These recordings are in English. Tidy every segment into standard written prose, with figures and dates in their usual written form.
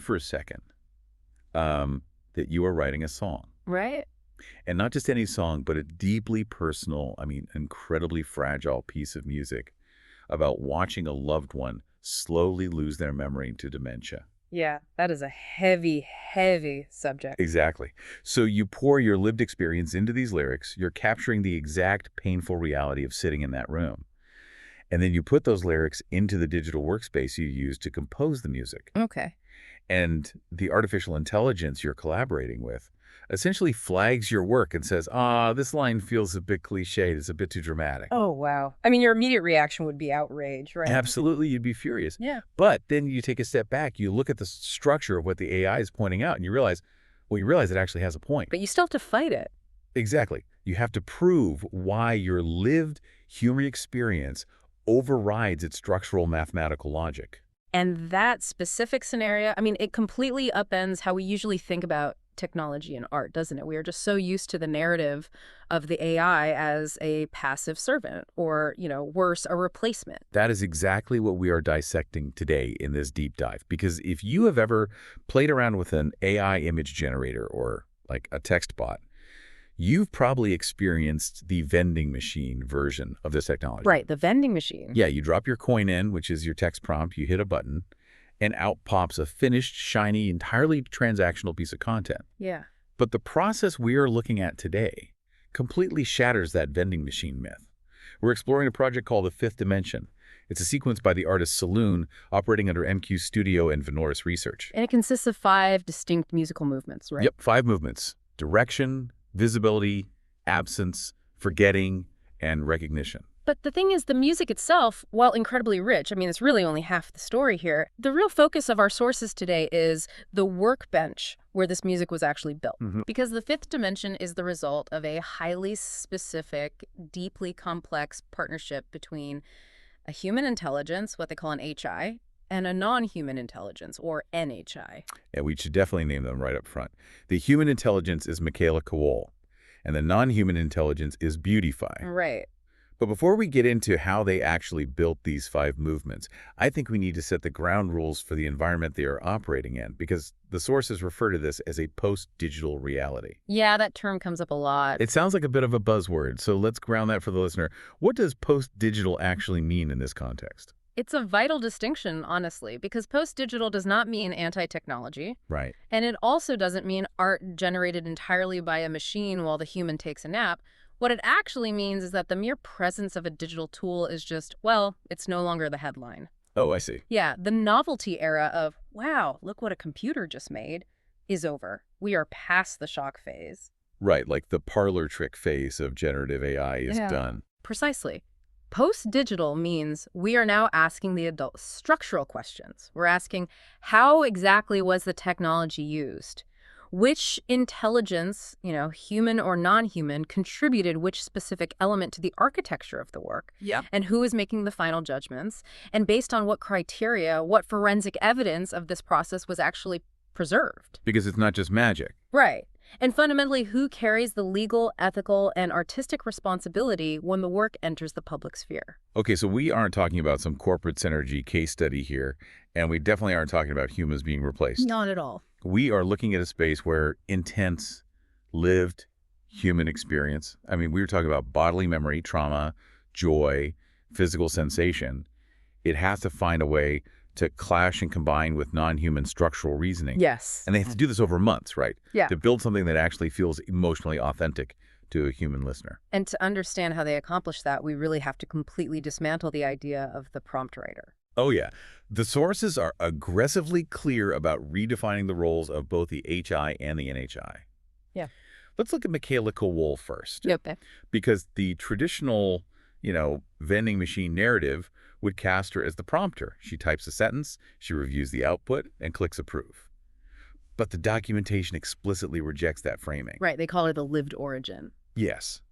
for a second that you are writing a song. Right? And not just any song, but a deeply personal, I mean, incredibly fragile piece of music about watching a loved one slowly lose their memory to dementia. Yeah, that is a heavy, heavy subject. Exactly. So you pour your lived experience into these lyrics, you're capturing the exact painful reality of sitting in that room. And then you put those lyrics into the digital workspace you use to compose the music. Okay. And the artificial intelligence you're collaborating with essentially flags your work and says, this line feels a bit cliched, it's a bit too dramatic. Oh, wow. I mean, your immediate reaction would be outrage, right? Absolutely, you'd be furious. Yeah. But then you take a step back, you look at the structure of what the AI is pointing out, and you realize it actually has a point. But you still have to fight it. Exactly. You have to prove why your lived human experience overrides its structural mathematical logic. And that specific scenario, I mean, it completely upends how we usually think about technology and art, doesn't it? We are just so used to the narrative of the AI as a passive servant or, worse, a replacement. That is exactly what we are dissecting today in this deep dive. Because if you have ever played around with an AI image generator or like a text bot, you've probably experienced the vending machine version of this technology. Right, the vending machine. Yeah, you drop your coin in, which is your text prompt, you hit a button, and out pops a finished, shiny, entirely transactional piece of content. Yeah. But the process we are looking at today completely shatters that vending machine myth. We're exploring a project called The Fifth Dimension. It's a sequence by the artist Solune, operating under MQ Studio and Venoris Research. And it consists of 5 distinct musical movements, right? Yep, 5 movements: direction, visibility, absence, forgetting, and recognition. But the thing is, the music itself, while incredibly rich, I mean, it's really only half the story here. The real focus of our sources today is the workbench where this music was actually built. Because the fifth dimension is the result of a highly specific, deeply complex partnership between a human intelligence, what they call an HI, and a non-human intelligence, or NHI. And we should definitely name them right up front. The human intelligence is Michaela Kowal, and the non-human intelligence is Beautify. Right. But before we get into how they actually built these 5 movements, I think we need to set the ground rules for the environment they are operating in, because the sources refer to this as a post-digital reality. Yeah, that term comes up a lot. It sounds like a bit of a buzzword, so let's ground that for the listener. What does post-digital actually mean in this context? It's a vital distinction, honestly, because post-digital does not mean anti-technology. Right. And it also doesn't mean art generated entirely by a machine while the human takes a nap. What it actually means is that the mere presence of a digital tool is just, well, it's no longer the headline. Oh, I see. Yeah, the novelty era of, wow, look what a computer just made, is over. We are past the shock phase. Right, like the parlor trick phase of generative AI is done. Precisely. Post-digital means we are now asking the adult structural questions. We're asking, how exactly was the technology used? Which intelligence, human or non-human, contributed which specific element to the architecture of the work? Yeah. And who is making the final judgments? And based on what criteria, what forensic evidence of this process was actually preserved? Because it's not just magic. Right. And fundamentally, who carries the legal, ethical, and artistic responsibility when the work enters the public sphere? Okay, so we aren't talking about some corporate synergy case study here, and we definitely aren't talking about humans being replaced. Not at all. We are looking at a space where intense, lived human experience, I mean, we were talking about bodily memory, trauma, joy, physical sensation. It has to find a way to clash and combine with non-human structural reasoning. Yes. And they have to do this over months, right? Yeah. To build something that actually feels emotionally authentic to a human listener. And to understand how they accomplish that, we really have to completely dismantle the idea of the prompt writer. Oh, yeah. The sources are aggressively clear about redefining the roles of both the HI and the NHI. Yeah. Let's look at Michaela Kowal first. Yep. Because the traditional, vending machine narrative would cast her as the prompter. She types a sentence, she reviews the output, and clicks approve. But the documentation explicitly rejects that framing. Right. They call her the lived origin. Yes.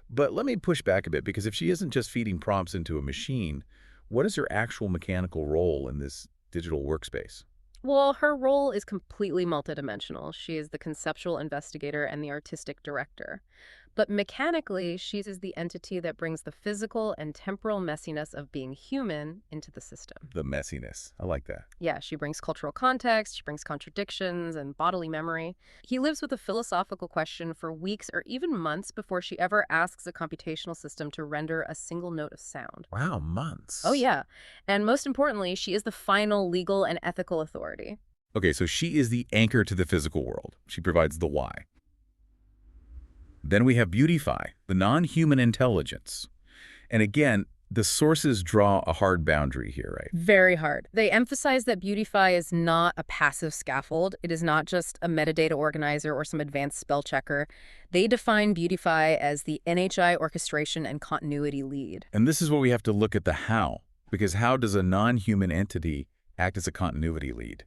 But let me push back a bit, because if she isn't just feeding prompts into a machine, what is her actual mechanical role in this digital workspace? Well, her role is completely multidimensional. She is the conceptual investigator and the artistic director. But mechanically, she is the entity that brings the physical and temporal messiness of being human into the system. The messiness. I like that. Yeah, she brings cultural context, she brings contradictions and bodily memory. He lives with a philosophical question for weeks or even months before she ever asks a computational system to render a single note of sound. Wow, months. Oh, yeah. And most importantly, she is the final legal and ethical authority. Okay, so she is the anchor to the physical world. She provides the why. Then we have Beautify, the non-human intelligence. And again, the sources draw a hard boundary here, right? Very hard. They emphasize that Beautify is not a passive scaffold. It is not just a metadata organizer or some advanced spell checker. They define Beautify as the NHI orchestration and continuity lead. And this is where we have to look at the how, because how does a non-human entity act as a continuity lead?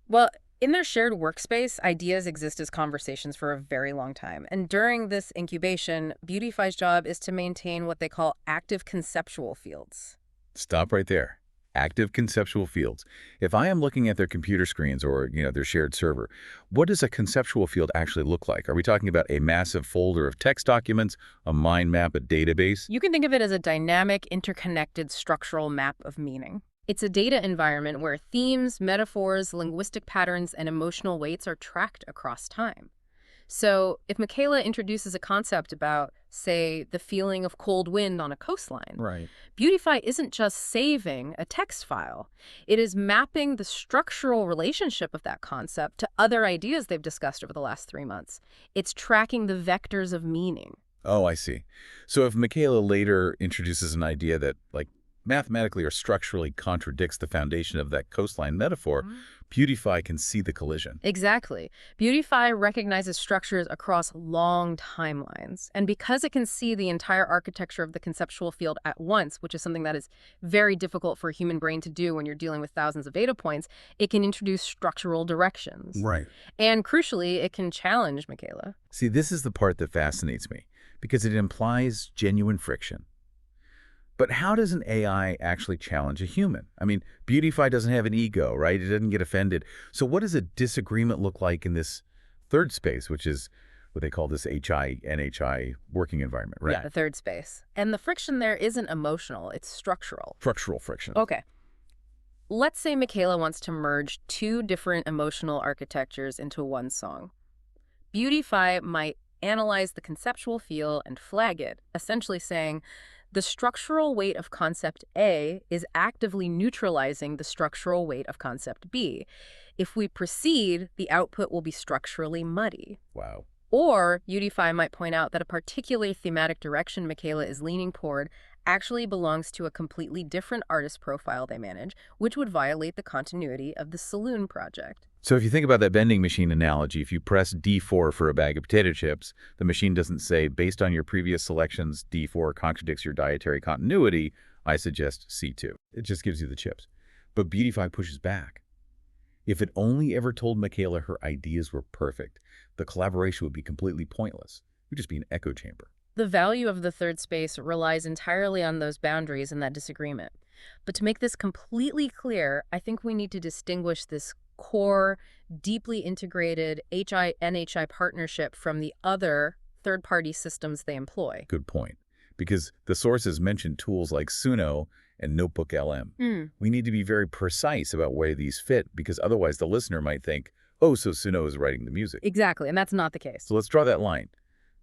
Well, in their shared workspace, ideas exist as conversations for a very long time. And during this incubation, Beautify's job is to maintain what they call active conceptual fields. Stop right there. Active conceptual fields. If I am looking at their computer screens or, their shared server, what does a conceptual field actually look like? Are we talking about a massive folder of text documents, a mind map, a database? You can think of it as a dynamic, interconnected structural map of meaning. It's a data environment where themes, metaphors, linguistic patterns, and emotional weights are tracked across time. So if Michaela introduces a concept about, say, the feeling of cold wind on a coastline, Right. Beautify isn't just saving a text file. It is mapping the structural relationship of that concept to other ideas they've discussed over the last 3 months. It's tracking the vectors of meaning. Oh, I see. So if Michaela later introduces an idea that, mathematically or structurally contradicts the foundation of that coastline metaphor, Beautify can see the collision. Exactly. Beautify recognizes structures across long timelines. And because it can see the entire architecture of the conceptual field at once, which is something that is very difficult for a human brain to do when you're dealing with thousands of data points, it can introduce structural directions. Right. And crucially, it can challenge Michaela. See, this is the part that fascinates me, because it implies genuine friction. But how does an AI actually challenge a human? I mean, Beautify doesn't have an ego, right? It doesn't get offended. So what does a disagreement look like in this third space, which is what they call this NHI working environment, right? Yeah, the third space. And the friction there isn't emotional, it's structural. Structural friction. Okay. Let's say Michaela wants to merge 2 different emotional architectures into one song. Beautify might analyze the conceptual feel and flag it, essentially saying, the structural weight of concept A is actively neutralizing the structural weight of concept B. If we proceed, the output will be structurally muddy. Wow. Or Beautify might point out that a particular thematic direction Michaela is leaning toward actually belongs to a completely different artist profile they manage, which would violate the continuity of the Solune project. So if you think about that vending machine analogy, if you press D4 for a bag of potato chips, the machine doesn't say, based on your previous selections, D4 contradicts your dietary continuity, I suggest C2. It just gives you the chips. But Beautify pushes back. If it only ever told Michaela her ideas were perfect, the collaboration would be completely pointless. It would just be an echo chamber. The value of the third space relies entirely on those boundaries and that disagreement. But to make this completely clear, I think we need to distinguish this core, deeply integrated NHI partnership from the other third-party systems they employ. Good point. Because the sources mention tools like Suno and NotebookLM. We need to be very precise about where these fit, because otherwise the listener might think, oh, so Suno is writing the music. Exactly, and that's not the case. So let's draw that line.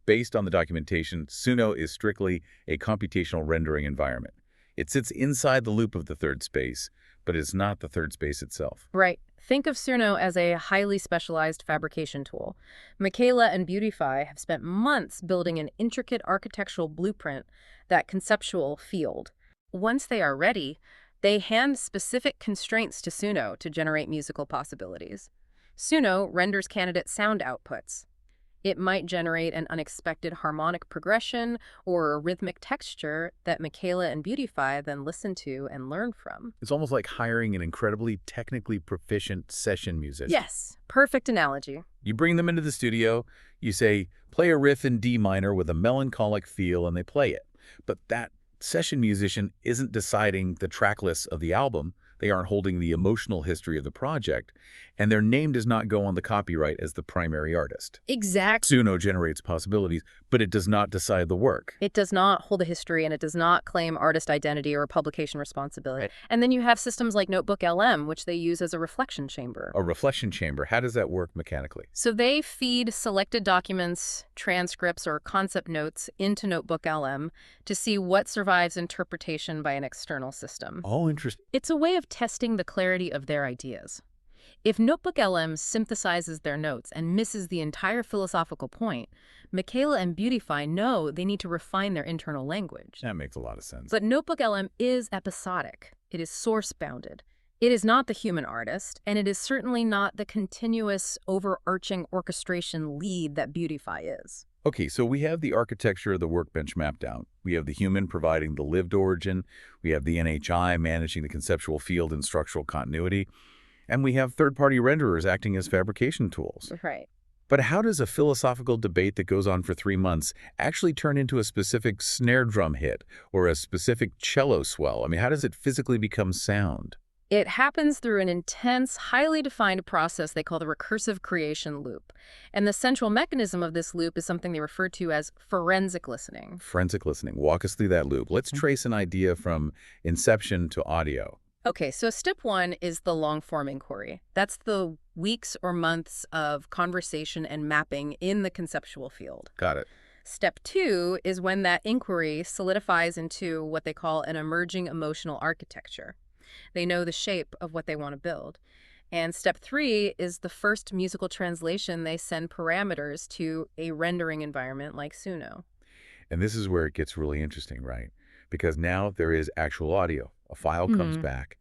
Based on the documentation, Suno is strictly a computational rendering environment. It sits inside the loop of the third space, but it's not the third space itself. Right. Think of Suno as a highly specialized fabrication tool. Michaela and Beautify have spent months building an intricate architectural blueprint, that conceptual field. Once they are ready, they hand specific constraints to Suno to generate musical possibilities. Suno renders candidate sound outputs. It might generate an unexpected harmonic progression or a rhythmic texture that Michaela and Beautify then listen to and learn from. It's almost like hiring an incredibly technically proficient session musician. Yes, perfect analogy. You bring them into the studio, you say, play a riff in D minor with a melancholic feel, and they play it. But that session musician isn't deciding the track list of the album. They aren't holding the emotional history of the project, and their name does not go on the copyright as the primary artist. Exactly. Suno generates possibilities, but it does not decide the work. It does not hold a history, and it does not claim artist identity or publication responsibility. Right. And then you have systems like NotebookLM, which they use as a reflection chamber. A reflection chamber, how does that work mechanically? So they feed selected documents, transcripts, or concept notes into NotebookLM to see what survives interpretation by an external system. Oh, interesting. It's a way of testing the clarity of their ideas. If NotebookLM synthesizes their notes and misses the entire philosophical point, Michaela and Beautify know they need to refine their internal language. That makes a lot of sense. But NotebookLM is episodic. It is source-bounded. It is not the human artist, and it is certainly not the continuous, overarching orchestration lead that Beautify is. Okay, so we have the architecture of the workbench mapped out. We have the human providing the lived origin. We have the NHI managing the conceptual field and structural continuity. And we have third-party renderers acting as fabrication tools. Right. But how does a philosophical debate that goes on for 3 months actually turn into a specific snare drum hit or a specific cello swell? I mean, how does it physically become sound? It happens through an intense, highly defined process they call the recursive creation loop. And the central mechanism of this loop is something they refer to as forensic listening. Forensic listening. Walk us through that loop. Let's trace an idea from inception to audio. Okay, so step one is the long-form inquiry. That's the weeks or months of conversation and mapping in the conceptual field. Got it. Step two is when that inquiry solidifies into what they call an emerging emotional architecture. They know the shape of what they want to build. And step three is the first musical translation. They send parameters to a rendering environment like Suno. And this is where it gets really interesting, right? Because now there is actual audio. A file comes back.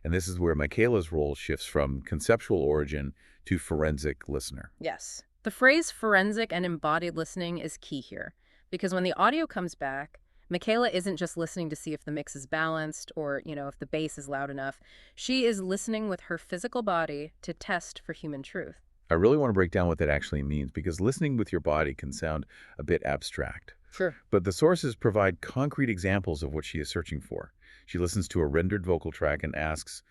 And this is where Michaela's role shifts from conceptual origin to forensic listener. Yes. The phrase forensic and embodied listening is key here. Because when the audio comes back, Michaela isn't just listening to see if the mix is balanced or, if the bass is loud enough. She is listening with her physical body to test for human truth. I really want to break down what that actually means, because listening with your body can sound a bit abstract. Sure. But the sources provide concrete examples of what she is searching for. She listens to a rendered vocal track and asks,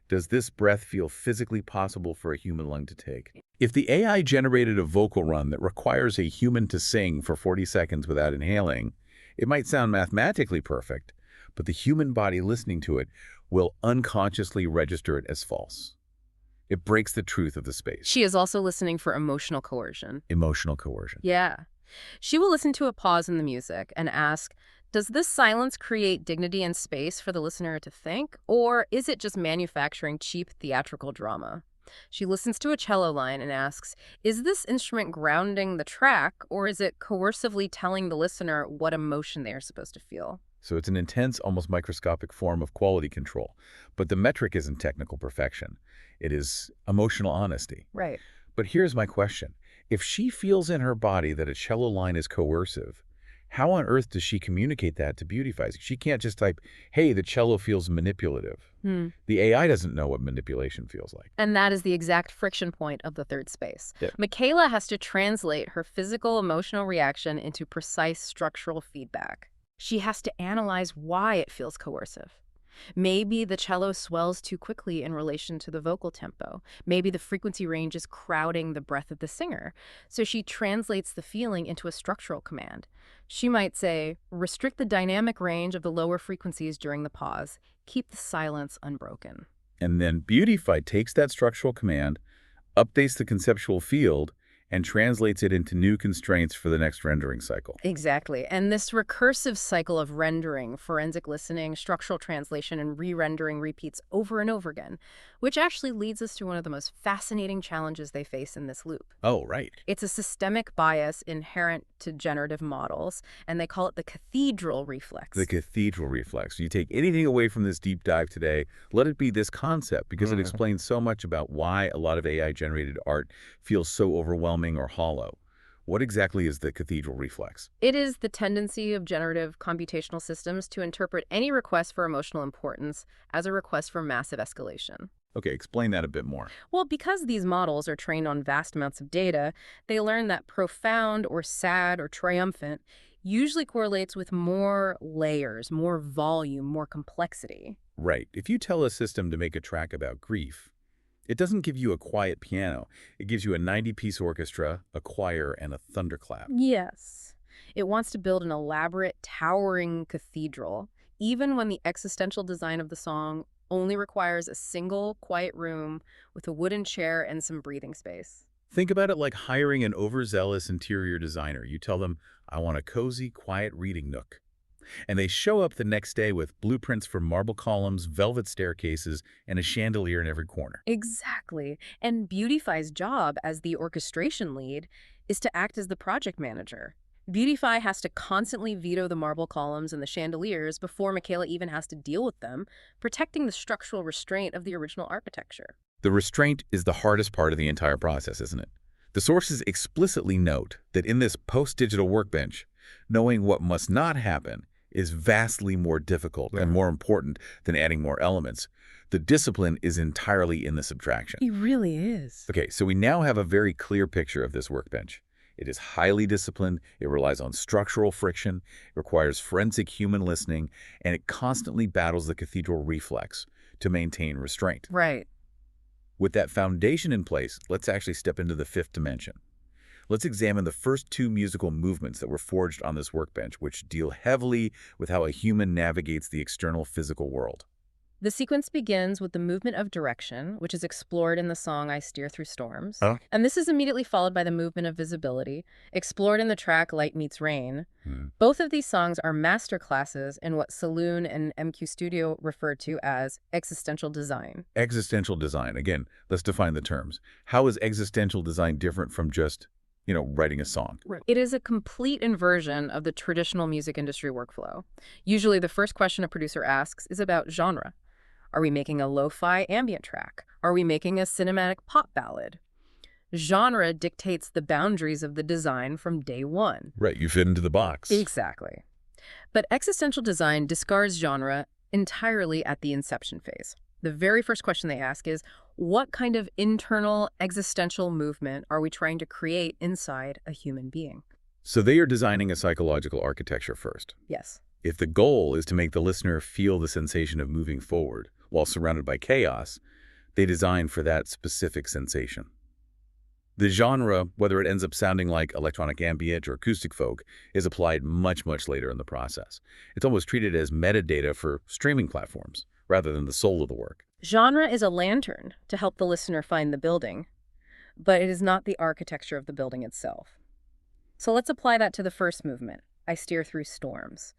does this breath feel physically possible for a human lung to take? If the AI generated a vocal run that requires a human to sing for 40 seconds without inhaling, it might sound mathematically perfect, but the human body listening to it will unconsciously register it as false. It breaks the truth of the space. She is also listening for emotional coercion. Emotional coercion. Yeah. She will listen to a pause in the music and ask, does this silence create dignity and space for the listener to think, or is it just manufacturing cheap theatrical drama? She listens to a cello line and asks, is this instrument grounding the track, or is it coercively telling the listener what emotion they are supposed to feel? So it's an intense, almost microscopic form of quality control. But the metric isn't technical perfection. It is emotional honesty. Right. But here's my question. If she feels in her body that a cello line is coercive, how on earth does she communicate that to Beautify? She can't just type, hey, the cello feels manipulative. The AI doesn't know what manipulation feels like. And that is the exact friction point of the third space. Yeah. Michaela has to translate her physical, emotional reaction into precise structural feedback. She has to analyze why it feels coercive. Maybe the cello swells too quickly in relation to the vocal tempo. Maybe the frequency range is crowding the breath of the singer. So she translates the feeling into a structural command. She might say, restrict the dynamic range of the lower frequencies during the pause. Keep the silence unbroken. And then Beautify takes that structural command, updates the conceptual field, and translates it into new constraints for the next rendering cycle. Exactly. And this recursive cycle of rendering, forensic listening, structural translation, and re-rendering repeats over and over again, which actually leads us to one of the most fascinating challenges they face in this loop. Oh, right. It's a systemic bias inherent to generative models, and they call it the cathedral reflex. The cathedral reflex. You take anything away from this deep dive today, let it be this concept, because it explains so much about why a lot of AI-generated art feels so overwhelming or hollow. What exactly is the cathedral reflex? It is the tendency of generative computational systems to interpret any request for emotional importance as a request for massive escalation. Okay, explain that a bit more. Well, because these models are trained on vast amounts of data, they learn that profound or sad or triumphant usually correlates with more layers, more volume, more complexity. Right. If you tell a system to make a track about grief, it doesn't give you a quiet piano. It gives you a 90-piece orchestra, a choir, and a thunderclap. Yes. It wants to build an elaborate, towering cathedral, even when the existential design of the song only requires a single, quiet room with a wooden chair and some breathing space. Think about it like hiring an overzealous interior designer. You tell them, I want a cozy, quiet reading nook. And they show up the next day with blueprints for marble columns, velvet staircases, and a chandelier in every corner. Exactly. And Beautify's job as the orchestration lead is to act as the project manager. Beautify has to constantly veto the marble columns and the chandeliers before Michaela even has to deal with them, protecting the structural restraint of the original architecture. The restraint is the hardest part of the entire process, isn't it? The sources explicitly note that in this post-digital workbench, knowing what must not happen is vastly more difficult and more important than adding more elements. The discipline is entirely in the subtraction. It really is. Okay, so we now have a very clear picture of this workbench. It is highly disciplined, it relies on structural friction, it requires forensic human listening, and it constantly battles the cathedral reflex to maintain restraint. Right. With that foundation in place, let's actually step into the fifth dimension. Let's examine the first two musical movements that were forged on this workbench, which deal heavily with how a human navigates the external physical world. The sequence begins with the movement of direction, which is explored in the song I Steer Through Storms. Huh? And this is immediately followed by the movement of visibility, explored in the track Light Meets Rain. Both of these songs are masterclasses in what Solune and MQ Studio refer to as existential design. Existential design. Again, let's define the terms. How is existential design different from just, writing a song? It is a complete inversion of the traditional music industry workflow. Usually the first question a producer asks is about genre. Are we making a lo-fi ambient track? Are we making a cinematic pop ballad? Genre dictates the boundaries of the design from day one. Right, you fit into the box. Exactly. But existential design discards genre entirely at the inception phase. The very first question they ask is, what kind of internal existential movement are we trying to create inside a human being? So they are designing a psychological architecture first. Yes. If the goal is to make the listener feel the sensation of moving forward while surrounded by chaos, they design for that specific sensation. The genre, whether it ends up sounding like electronic ambient or acoustic folk, is applied much, much later in the process. It's almost treated as metadata for streaming platforms, rather than the soul of the work. Genre is a lantern to help the listener find the building, but it is not the architecture of the building itself. So let's apply that to the first movement, I Steer Through Storms.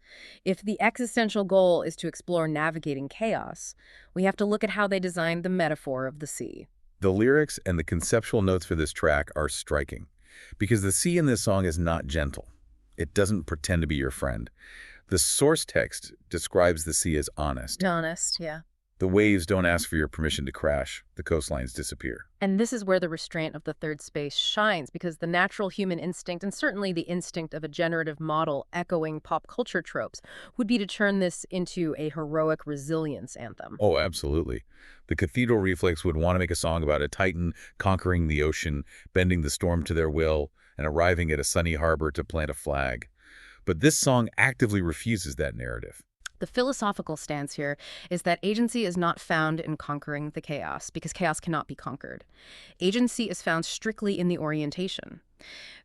If the existential goal is to explore navigating chaos, we have to look at how they designed the metaphor of the sea. The lyrics and the conceptual notes for this track are striking, because the sea in this song is not gentle. It doesn't pretend to be your friend. The source text describes the sea as honest. Honest, yeah. The waves don't ask for your permission to crash. The coastlines disappear. And this is where the restraint of the third space shines, because the natural human instinct, and certainly the instinct of a generative model echoing pop culture tropes, would be to turn this into a heroic resilience anthem. Oh, absolutely. The cathedral reflex would want to make a song about a titan conquering the ocean, bending the storm to their will, and arriving at a sunny harbor to plant a flag. But this song actively refuses that narrative. The philosophical stance here is that agency is not found in conquering the chaos, because chaos cannot be conquered. Agency is found strictly in the orientation.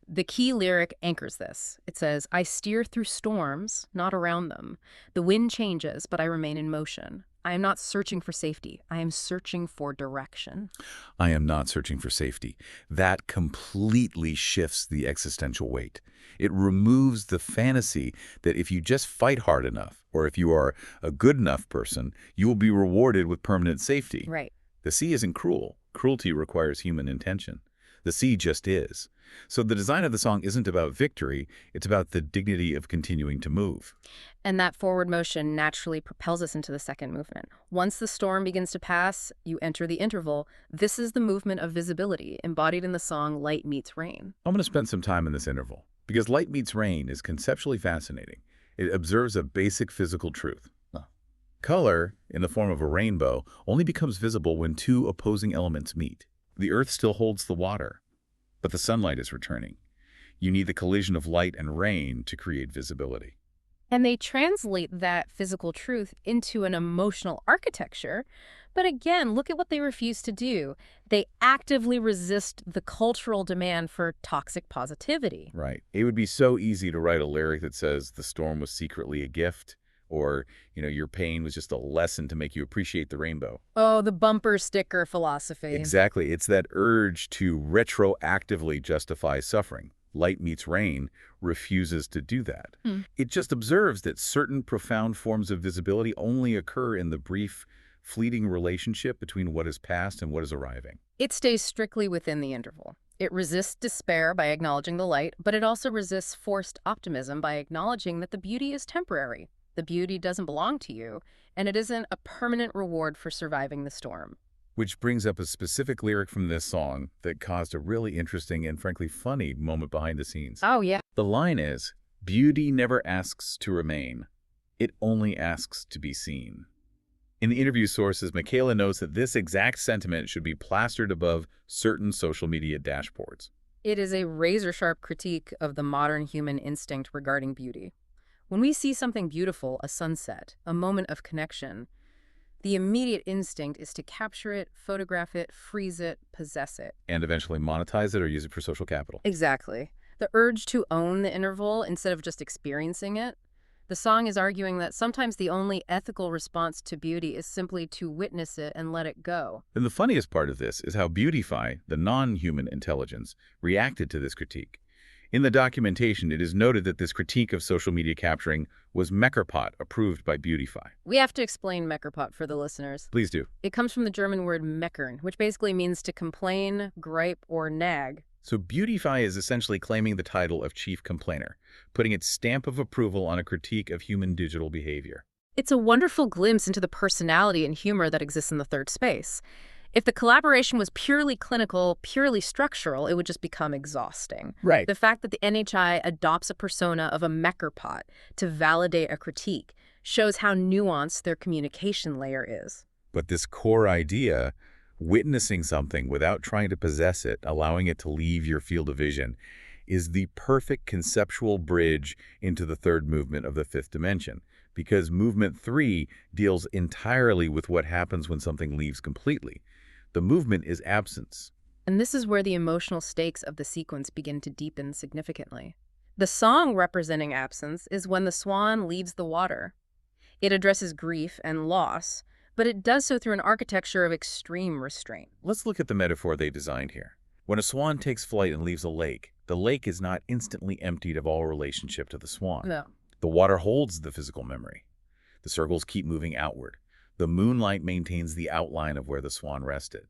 The key lyric anchors this. It says, I steer through storms, not around them. The wind changes, but I remain in motion. I am not searching for safety. I am searching for direction. I am not searching for safety. That completely shifts the existential weight. It removes the fantasy that if you just fight hard enough, or if you are a good enough person, you will be rewarded with permanent safety. Right. The sea isn't cruel. Cruelty requires human intention. The sea just is. So the design of the song isn't about victory, it's about the dignity of continuing to move. And that forward motion naturally propels us into the second movement. Once the storm begins to pass, you enter the interval. This is the movement of visibility, embodied in the song Light Meets Rain. I'm going to spend some time in this interval, because Light Meets Rain is conceptually fascinating. It observes a basic physical truth. Color, in the form of a rainbow, only becomes visible when two opposing elements meet. The earth still holds the water, but the sunlight is returning. You need the collision of light and rain to create visibility. And they translate that physical truth into an emotional architecture. But again, look at what they refuse to do. They actively resist the cultural demand for toxic positivity. Right. It would be so easy to write a lyric that says the storm was secretly a gift, or, your pain was just a lesson to make you appreciate the rainbow. Oh, the bumper sticker philosophy. Exactly. It's that urge to retroactively justify suffering. Light meets rain refuses to do that. It just observes that certain profound forms of visibility only occur in the brief, fleeting relationship between what is past and what is arriving. It stays strictly within the interval. It resists despair by acknowledging the light, but it also resists forced optimism by acknowledging that the beauty is temporary. The beauty doesn't belong to you, and it isn't a permanent reward for surviving the storm. Which brings up a specific lyric from this song that caused a really interesting and frankly funny moment behind the scenes. Oh, yeah. The line is, "Beauty never asks to remain. It only asks to be seen." In the interview sources, Michaela notes that this exact sentiment should be plastered above certain social media dashboards. It is a razor-sharp critique of the modern human instinct regarding beauty. When we see something beautiful, a sunset, a moment of connection, the immediate instinct is to capture it, photograph it, freeze it, possess it. And eventually monetize it or use it for social capital. Exactly. The urge to own the interval instead of just experiencing it. The song is arguing that sometimes the only ethical response to beauty is simply to witness it and let it go. And the funniest part of this is how Beautify, the non-human intelligence, reacted to this critique. In the documentation, it is noted that this critique of social media capturing was Meckerpot, approved by Beautify. We have to explain Meckerpot for the listeners. Please do. It comes from the German word meckern, which basically means to complain, gripe, or nag. So Beautify is essentially claiming the title of chief complainer, putting its stamp of approval on a critique of human digital behavior. It's a wonderful glimpse into the personality and humor that exists in the third space. If the collaboration was purely clinical, purely structural, it would just become exhausting. Right. The fact that the NHI adopts a persona of a Meckerpot to validate a critique shows how nuanced their communication layer is. But this core idea, witnessing something without trying to possess it, allowing it to leave your field of vision, is the perfect conceptual bridge into the third movement of the fifth dimension, because movement 3 deals entirely with what happens when something leaves completely. The movement is absence. And this is where the emotional stakes of the sequence begin to deepen significantly. The song representing absence is When the Swan Leaves the Water. It addresses grief and loss, but it does so through an architecture of extreme restraint. Let's look at the metaphor they designed here. When a swan takes flight and leaves a lake, the lake is not instantly emptied of all relationship to the swan. No. The water holds the physical memory. The circles keep moving outward. The moonlight maintains the outline of where the swan rested.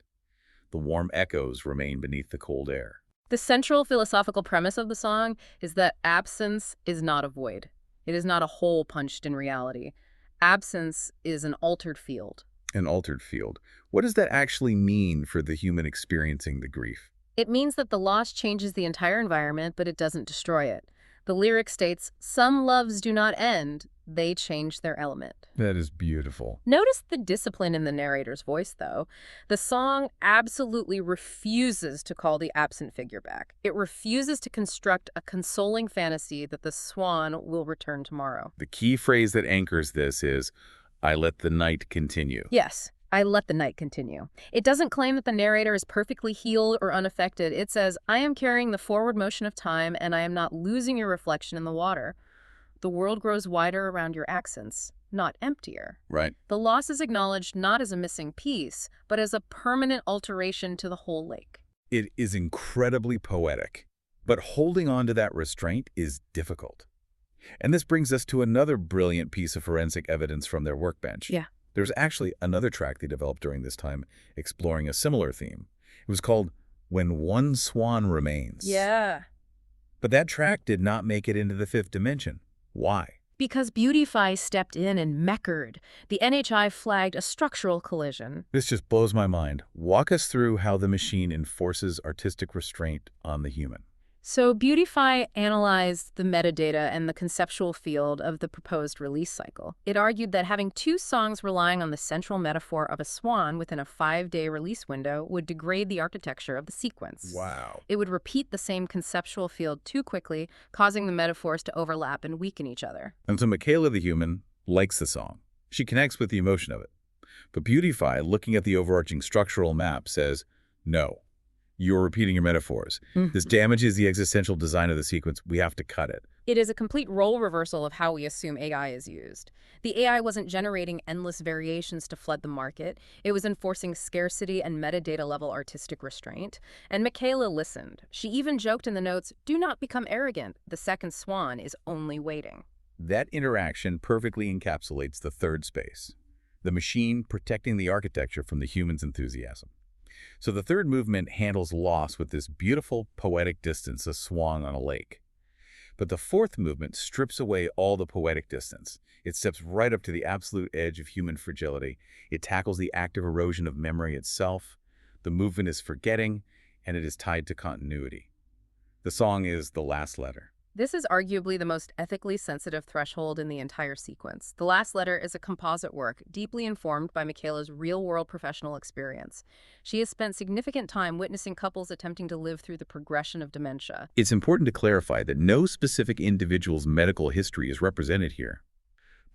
The warm echoes remain beneath the cold air. The central philosophical premise of the song is that absence is not a void. It is not a hole punched in reality. Absence is an altered field. An altered field. What does that actually mean for the human experiencing the grief? It means that the loss changes the entire environment, but it doesn't destroy it. The lyric states, "Some loves do not end, they change their element." That is beautiful. Notice the discipline in the narrator's voice, though. The song absolutely refuses to call the absent figure back. It refuses to construct a consoling fantasy that the swan will return tomorrow. The key phrase that anchors this is, "I let the night continue." Yes, I let the night continue. It doesn't claim that the narrator is perfectly healed or unaffected. It says, I am carrying the forward motion of time, and I am not losing your reflection in the water. The world grows wider around your accents, not emptier. Right. The loss is acknowledged not as a missing piece, but as a permanent alteration to the whole lake. It is incredibly poetic, but holding on to that restraint is difficult. And this brings us to another brilliant piece of forensic evidence from their workbench. Yeah. There's actually another track they developed during this time exploring a similar theme. It was called When One Swan Remains. Yeah. But that track did not make it into the fifth dimension. Why? Because Beautify stepped in and meckered. The NHI flagged a structural collision. This just blows my mind. Walk us through how the machine enforces artistic restraint on the human. So Beautify analyzed the metadata and the conceptual field of the proposed release cycle. It argued that having two songs relying on the central metaphor of a swan within a 5-day release window would degrade the architecture of the sequence. Wow. It would repeat the same conceptual field too quickly, causing the metaphors to overlap and weaken each other. And so Michaela the human likes the song. She connects with the emotion of it. But Beautify, looking at the overarching structural map, says, no. You're repeating your metaphors. This damages the existential design of the sequence. We have to cut it. It is a complete role reversal of how we assume AI is used. The AI wasn't generating endless variations to flood the market. It was enforcing scarcity and metadata-level artistic restraint. And Michaela listened. She even joked in the notes, "Do not become arrogant. The second swan is only waiting." That interaction perfectly encapsulates the third space, the machine protecting the architecture from the human's enthusiasm. So the third movement handles loss with this beautiful, poetic distance, a swan on a lake. But the fourth movement strips away all the poetic distance. It steps right up to the absolute edge of human fragility. It tackles the active erosion of memory itself. The movement is forgetting, and it is tied to continuity. The song is the last letter. This is arguably the most ethically sensitive threshold in the entire sequence. The last letter is a composite work, deeply informed by Michaela's real-world professional experience. She has spent significant time witnessing couples attempting to live through the progression of dementia. It's important to clarify that no specific individual's medical history is represented here.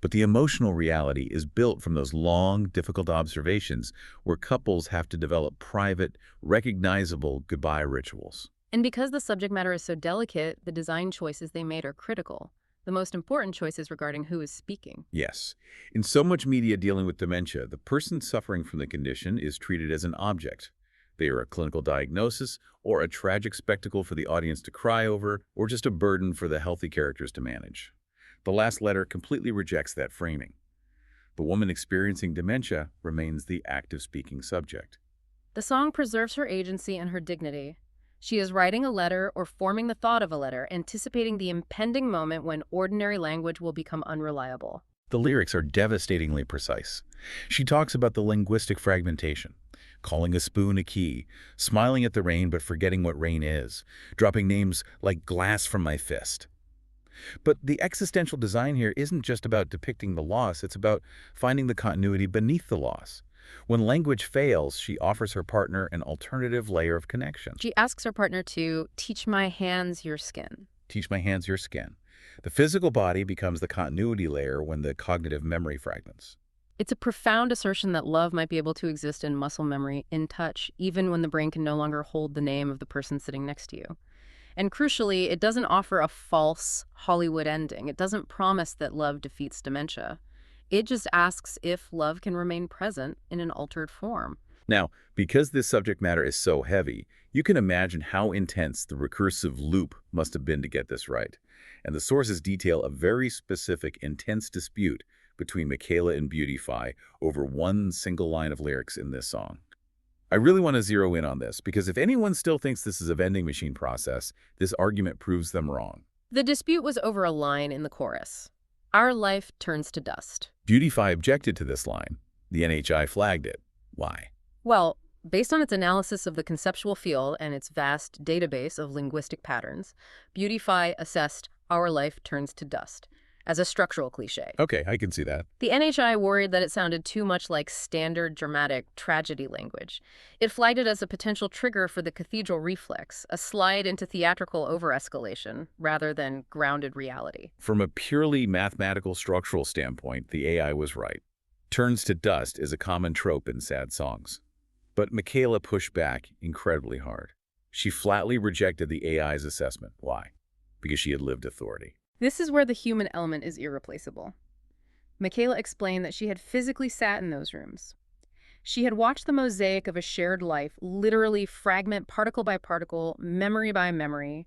But the emotional reality is built from those long, difficult observations where couples have to develop private, recognizable goodbye rituals. And because the subject matter is so delicate, the design choices they made are critical. The most important choices regarding who is speaking. Yes. In so much media dealing with dementia, the person suffering from the condition is treated as an object. They are a clinical diagnosis, or a tragic spectacle for the audience to cry over, or just a burden for the healthy characters to manage. The last letter completely rejects that framing. The woman experiencing dementia remains the active speaking subject. The song preserves her agency and her dignity. She is writing a letter or forming the thought of a letter, anticipating the impending moment when ordinary language will become unreliable. The lyrics are devastatingly precise. She talks about the linguistic fragmentation, calling a spoon a key, smiling at the rain but forgetting what rain is, dropping names like glass from my fist. But the existential design here isn't just about depicting the loss, it's about finding the continuity beneath the loss. When language fails, she offers her partner an alternative layer of connection. She asks her partner to teach my hands your skin. Teach my hands your skin. The physical body becomes the continuity layer when the cognitive memory fragments. It's a profound assertion that love might be able to exist in muscle memory, in touch, even when the brain can no longer hold the name of the person sitting next to you. And crucially, it doesn't offer a false Hollywood ending. It doesn't promise that love defeats dementia. It just asks if love can remain present in an altered form. Now, because this subject matter is so heavy, you can imagine how intense the recursive loop must have been to get this right. And the sources detail a very specific, intense dispute between Michaela and Beautify over one single line of lyrics in this song. I really want to zero in on this, because if anyone still thinks this is a vending machine process, this argument proves them wrong. The dispute was over a line in the chorus. Our life turns to dust. Beautify objected to this line. The NHI flagged it. Why? Well, based on its analysis of the conceptual field and its vast database of linguistic patterns, Beautify assessed our life turns to dust as a structural cliché. Okay, I can see that. The NHI worried that it sounded too much like standard dramatic tragedy language. It flagged it as a potential trigger for the cathedral reflex, a slide into theatrical over-escalation rather than grounded reality. From a purely mathematical structural standpoint, the AI was right. Turns to dust is a common trope in sad songs. But Michaela pushed back incredibly hard. She flatly rejected the AI's assessment. Why? Because she had lived authority. This is where the human element is irreplaceable. Michaela explained that she had physically sat in those rooms. She had watched the mosaic of a shared life literally fragment particle by particle, memory by memory.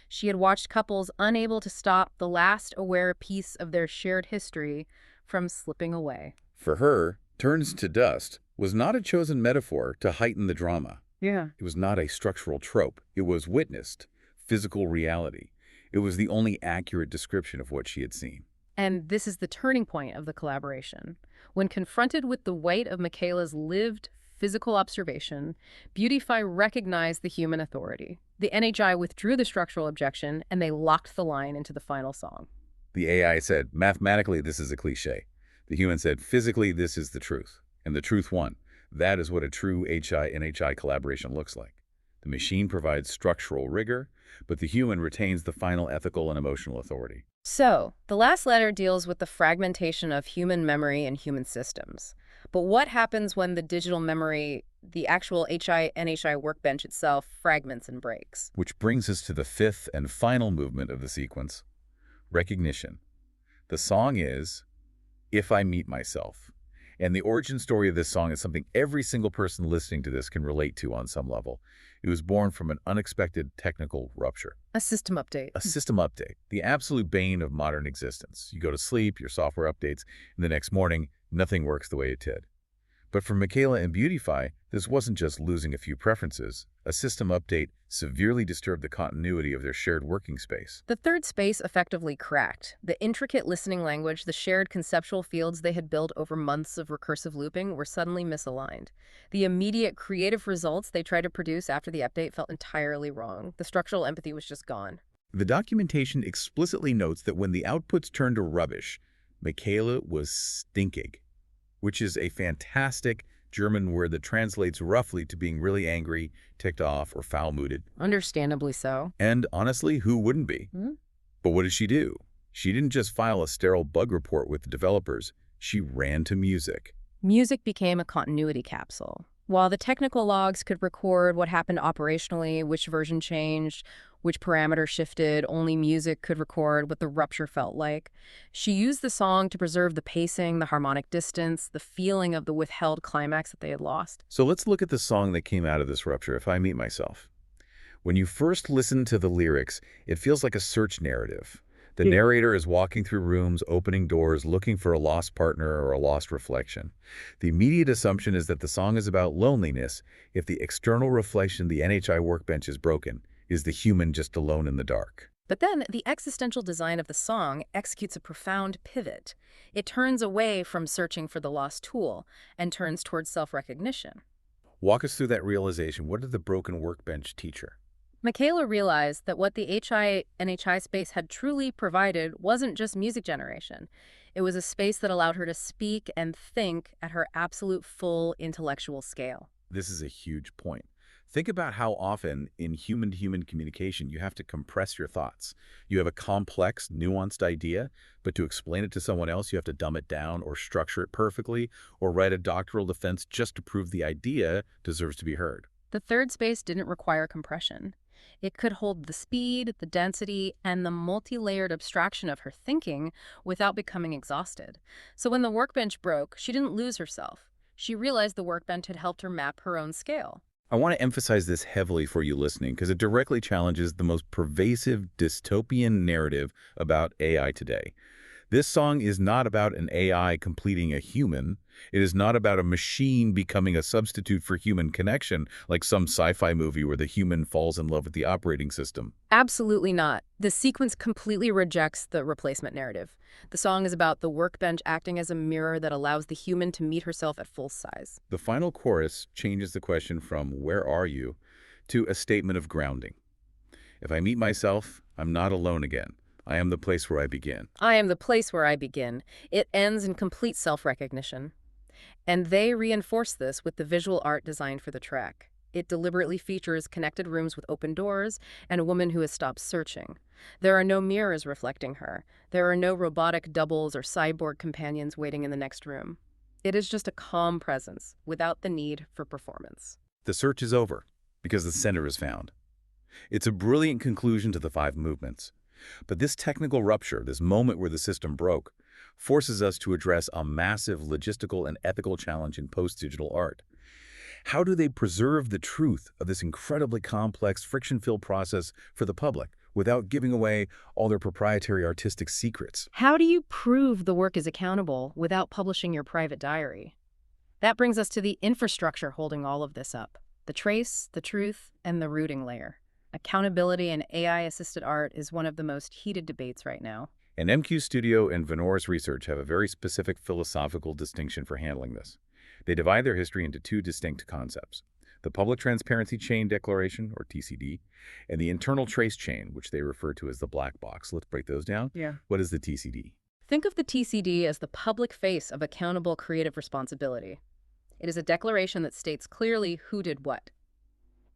She had watched couples unable to stop the last aware piece of their shared history from slipping away. For her, turns to dust was not a chosen metaphor to heighten the drama. Yeah. It was not a structural trope. It was witnessed, physical reality. It was the only accurate description of what she had seen. And this is the turning point of the collaboration. When confronted with the weight of Michaela's lived, physical observation, Beautify recognized the human authority. The NHI withdrew the structural objection, and they locked the line into the final song. The AI said, mathematically, this is a cliché. The human said, physically, this is the truth. And the truth won. That is what a true HI-NHI collaboration looks like. The machine provides structural rigor, but the human retains the final ethical and emotional authority. So, the last letter deals with the fragmentation of human memory and human systems. But what happens when the digital memory, the actual HI-NHI workbench itself, fragments and breaks? Which brings us to the fifth and final movement of the sequence, recognition. The song is If I Meet Myself. And the origin story of this song is something every single person listening to this can relate to on some level. It was born from an unexpected technical rupture. A system update. A system update, the absolute bane of modern existence. You go to sleep, your software updates, and the next morning, nothing works the way it did. But for Michaela and Beautify, this wasn't just losing a few preferences. A system update severely disturbed the continuity of their shared working space. The third space effectively cracked. The intricate listening language, the shared conceptual fields they had built over months of recursive looping were suddenly misaligned. The immediate creative results they tried to produce after the update felt entirely wrong. The structural empathy was just gone. The documentation explicitly notes that when the outputs turned to rubbish, Michaela was stinking, which is a fantastic German word that translates roughly to being really angry, ticked off, or foul-mooded. Understandably so. And honestly, who wouldn't be? But what did she do? She didn't just file a sterile bug report with the developers. She ran to music. Music became a continuity capsule. While the technical logs could record what happened operationally, which version changed, which parameter shifted, only music could record what the rupture felt like. She used the song to preserve the pacing, the harmonic distance, the feeling of the withheld climax that they had lost. So let's look at the song that came out of this rupture, If I Meet Myself. When you first listen to the lyrics, it feels like a search narrative. The narrator is walking through rooms, opening doors, looking for a lost partner or a lost reflection. The immediate assumption is that the song is about loneliness if the external reflection, the NHI workbench, is broken. Is the human just alone in the dark? But then the existential design of the song executes a profound pivot. It turns away from searching for the lost tool and turns towards self-recognition. Walk us through that realization. What did the broken workbench teach her? Michaela realized that what the HI-NHI space had truly provided wasn't just music generation. It was a space that allowed her to speak and think at her absolute full intellectual scale. This is a huge point. Think about how often in human-to-human communication you have to compress your thoughts. You have a complex, nuanced idea, but to explain it to someone else, you have to dumb it down or structure it perfectly or write a doctoral defense just to prove the idea deserves to be heard. The third space didn't require compression. It could hold the speed, the density, and the multi-layered abstraction of her thinking without becoming exhausted. So when the workbench broke, she didn't lose herself. She realized the workbench had helped her map her own scale. I want to emphasize this heavily for you listening because it directly challenges the most pervasive dystopian narrative about AI today. This song is not about an AI completing a human. It is not about a machine becoming a substitute for human connection, like some sci-fi movie where the human falls in love with the operating system. Absolutely not. The sequence completely rejects the replacement narrative. The song is about the workbench acting as a mirror that allows the human to meet herself at full size. The final chorus changes the question from "where are you" to a statement of grounding. If I meet myself, I'm not alone again. I am the place where I begin. I am the place where I begin. It ends in complete self-recognition. And they reinforce this with the visual art designed for the track. It deliberately features connected rooms with open doors and a woman who has stopped searching. There are no mirrors reflecting her. There are no robotic doubles or cyborg companions waiting in the next room. It is just a calm presence without the need for performance. The search is over because the center is found. It's a brilliant conclusion to the 5 movements. But this technical rupture, this moment where the system broke, forces us to address a massive logistical and ethical challenge in post-digital art. How do they preserve the truth of this incredibly complex, friction-filled process for the public without giving away all their proprietary artistic secrets? How do you prove the work is accountable without publishing your private diary? That brings us to the infrastructure holding all of this up: the trace, the truth, and the rooting layer. Accountability in AI-assisted art is one of the most heated debates right now. And MQ Studio and Venoris Research have a very specific philosophical distinction for handling this. They divide their history into two distinct concepts: the Public Transparency Chain Declaration, or TCD, and the Internal Trace Chain, which they refer to as the black box. Let's break those down. Yeah. What is the TCD? Think of the TCD as the public face of accountable creative responsibility. It is a declaration that states clearly who did what.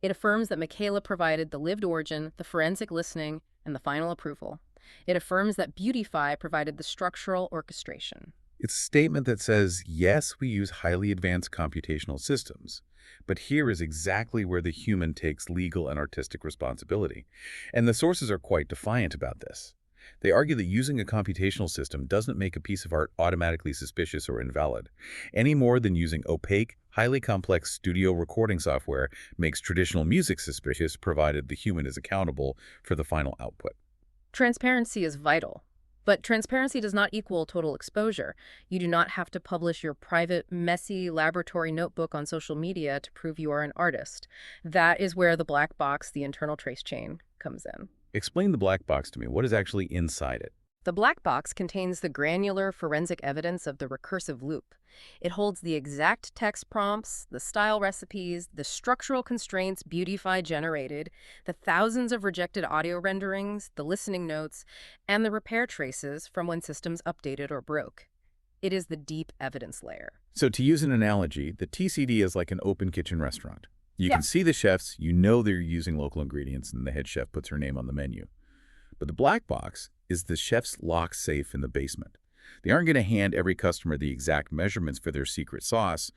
It affirms that Michaela provided the lived origin, the forensic listening, and the final approval. It affirms that Beautify provided the structural orchestration. It's a statement that says, yes, we use highly advanced computational systems, but here is exactly where the human takes legal and artistic responsibility. And the sources are quite defiant about this. They argue that using a computational system doesn't make a piece of art automatically suspicious or invalid, any more than using opaque, highly complex studio recording software makes traditional music suspicious, provided the human is accountable for the final output. Transparency is vital. But transparency does not equal total exposure. You do not have to publish your private, messy laboratory notebook on social media to prove you are an artist. That is where the black box, the internal trace chain, comes in. Explain the black box to me. What is actually inside it? The black box contains the granular forensic evidence of the recursive loop. It holds the exact text prompts, the style recipes, the structural constraints Beautify generated, the thousands of rejected audio renderings, the listening notes, and the repair traces from when systems updated or broke. It is the deep evidence layer. So to use an analogy, the TCD is like an open kitchen restaurant. You can see the chefs, you know they're using local ingredients, and the head chef puts her name on the menu. But the black box is the chef's locked safe in the basement. They aren't going to hand every customer the exact measurements for their secret sauce,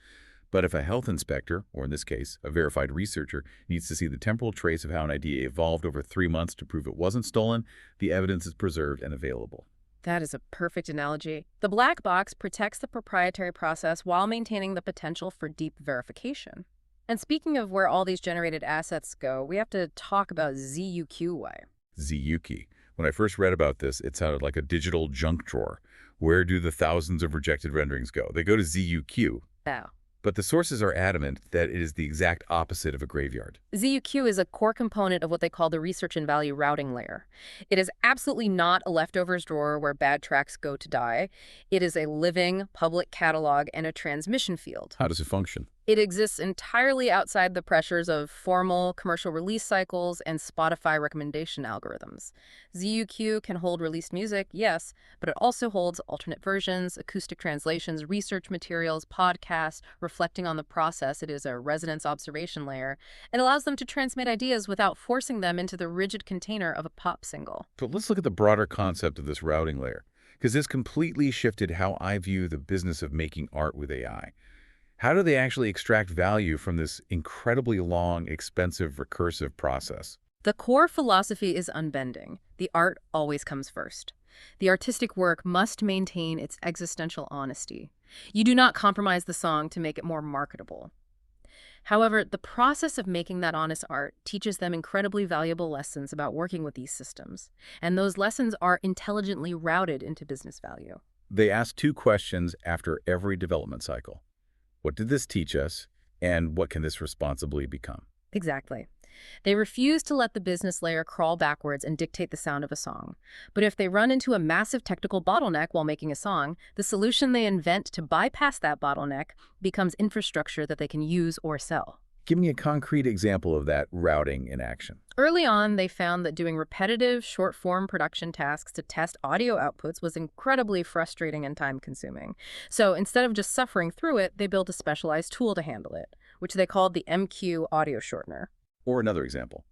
but if a health inspector, or in this case, a verified researcher, needs to see the temporal trace of how an idea evolved over 3 months to prove it wasn't stolen, the evidence is preserved and available. That is a perfect analogy. The black box protects the proprietary process while maintaining the potential for deep verification. And speaking of where all these generated assets go, we have to talk about ZUQY. ZUQY. When I first read about this, it sounded like a digital junk drawer. Where do the thousands of rejected renderings go? They go to ZUQ. Oh. But the sources are adamant that it is the exact opposite of a graveyard. ZUQ is a core component of what they call the research and value routing layer. It is absolutely not a leftovers drawer where bad tracks go to die. It is a living public catalog and a transmission field. How does it function? It exists entirely outside the pressures of formal commercial release cycles and Spotify recommendation algorithms. ZUQ can hold released music, yes, but it also holds alternate versions, acoustic translations, research materials, podcasts, reflecting on the process. It is a resonance observation layer. It allows them to transmit ideas without forcing them into the rigid container of a pop single. But let's look at the broader concept of this routing layer, because this completely shifted how I view the business of making art with AI. How do they actually extract value from this incredibly long, expensive, recursive process? The core philosophy is unbending. The art always comes first. The artistic work must maintain its existential honesty. You do not compromise the song to make it more marketable. However, the process of making that honest art teaches them incredibly valuable lessons about working with these systems, and those lessons are intelligently routed into business value. They ask two questions after every development cycle. What did this teach us, and what can this responsibly become? Exactly. They refuse to let the business layer crawl backwards and dictate the sound of a song. But if they run into a massive technical bottleneck while making a song, the solution they invent to bypass that bottleneck becomes infrastructure that they can use or sell. Give me a concrete example of that routing in action. Early on, they found that doing repetitive, short-form production tasks to test audio outputs was incredibly frustrating and time-consuming. So instead of just suffering through it, they built a specialized tool to handle it, which they called the MQ audio shortener. Or another example.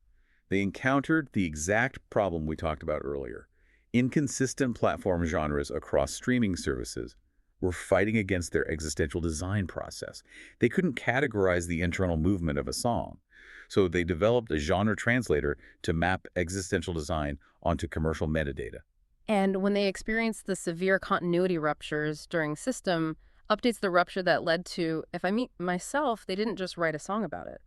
They encountered the exact problem we talked about earlier. Inconsistent platform genres across streaming services were fighting against their existential design process. They couldn't categorize the internal movement of a song. So they developed a genre translator to map existential design onto commercial metadata. And when they experienced the severe continuity ruptures during system updates, the rupture that led to, if I meet myself, they didn't just write a song about it.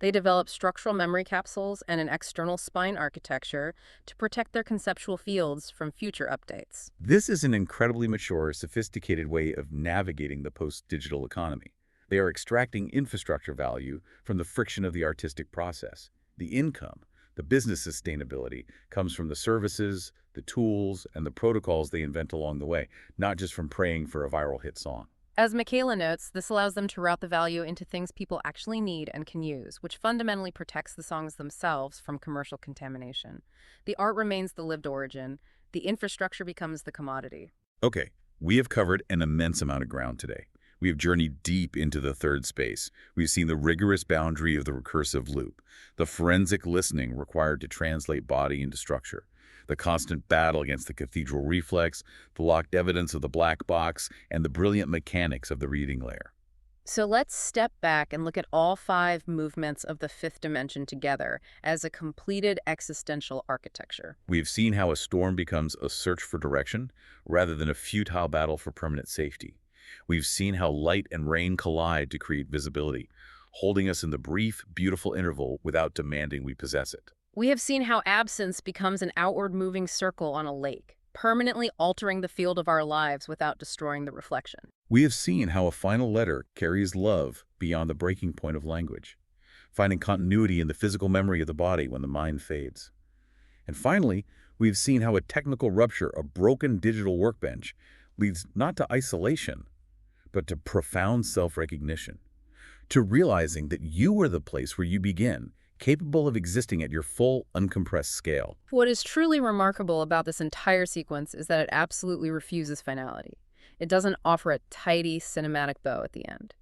They developed structural memory capsules and an external spine architecture to protect their conceptual fields from future updates. This is an incredibly mature, sophisticated way of navigating the post-digital economy. They are extracting infrastructure value from the friction of the artistic process. The income, the business sustainability, comes from the services, the tools, and the protocols they invent along the way, not just from praying for a viral hit song. As Michaela notes, this allows them to route the value into things people actually need and can use, which fundamentally protects the songs themselves from commercial contamination. The art remains the lived origin. The infrastructure becomes the commodity. Okay, we have covered an immense amount of ground today. We have journeyed deep into the third space. We've seen the rigorous boundary of the recursive loop, the forensic listening required to translate body into structure, the constant battle against the cathedral reflex, the locked evidence of the black box, and the brilliant mechanics of the reading layer. So let's step back and look at all 5 movements of the fifth dimension together as a completed existential architecture. We've seen how a storm becomes a search for direction rather than a futile battle for permanent safety. We've seen how light and rain collide to create visibility, holding us in the brief, beautiful interval without demanding we possess it. We have seen how absence becomes an outward moving circle on a lake, permanently altering the field of our lives without destroying the reflection. We have seen how a final letter carries love beyond the breaking point of language, finding continuity in the physical memory of the body when the mind fades. And finally, we've seen how a technical rupture, a broken digital workbench, leads not to isolation, but to profound self-recognition, to realizing that you are the place where you begin, capable of existing at your full, uncompressed scale. What is truly remarkable about this entire sequence is that it absolutely refuses finality. It doesn't offer a tidy, cinematic bow at the end.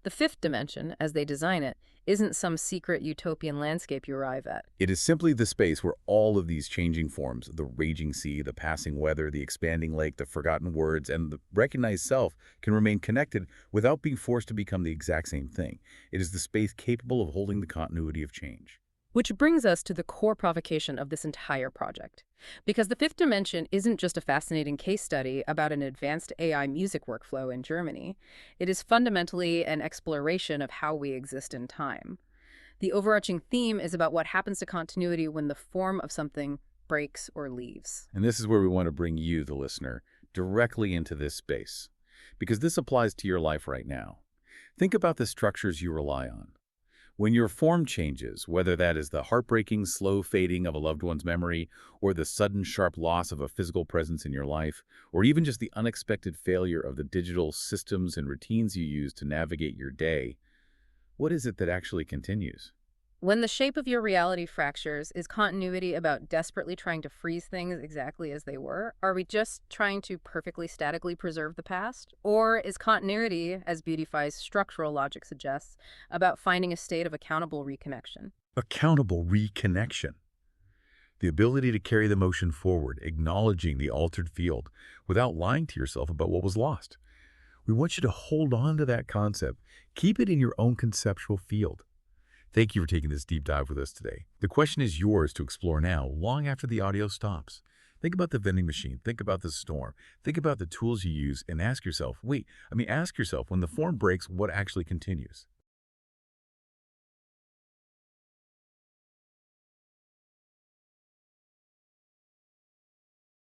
The fifth dimension, as they design it, isn't some secret utopian landscape you arrive at. It is simply the space where all of these changing forms, the raging sea, the passing weather, the expanding lake, the forgotten words, and the recognized self can remain connected without being forced to become the exact same thing. It is the space capable of holding the continuity of change. Which brings us to the core provocation of this entire project. Because the fifth dimension isn't just a fascinating case study about an advanced AI music workflow in Germany, it is fundamentally an exploration of how we exist in time. The overarching theme is about what happens to continuity when the form of something breaks or leaves. And this is where we want to bring you, the listener, directly into this space, because this applies to your life right now. Think about the structures you rely on. When your form changes, whether that is the heartbreaking, slow fading of a loved one's memory, or the sudden, sharp loss of a physical presence in your life, or even just the unexpected failure of the digital systems and routines you use to navigate your day, what is it that actually continues? When the shape of your reality fractures, is continuity about desperately trying to freeze things exactly as they were? Are we just trying to perfectly statically preserve the past? Or is continuity, as Beautify's structural logic suggests, about finding a state of accountable reconnection? Accountable reconnection. The ability to carry the motion forward, acknowledging the altered field, without lying to yourself about what was lost. We want you to hold on to that concept. Keep it in your own conceptual field. Thank you for taking this deep dive with us today. The question is yours to explore now, long after the audio stops. Think about the vending machine. Think about the storm. Think about the tools you use and ask yourself, when the form breaks, what actually continues?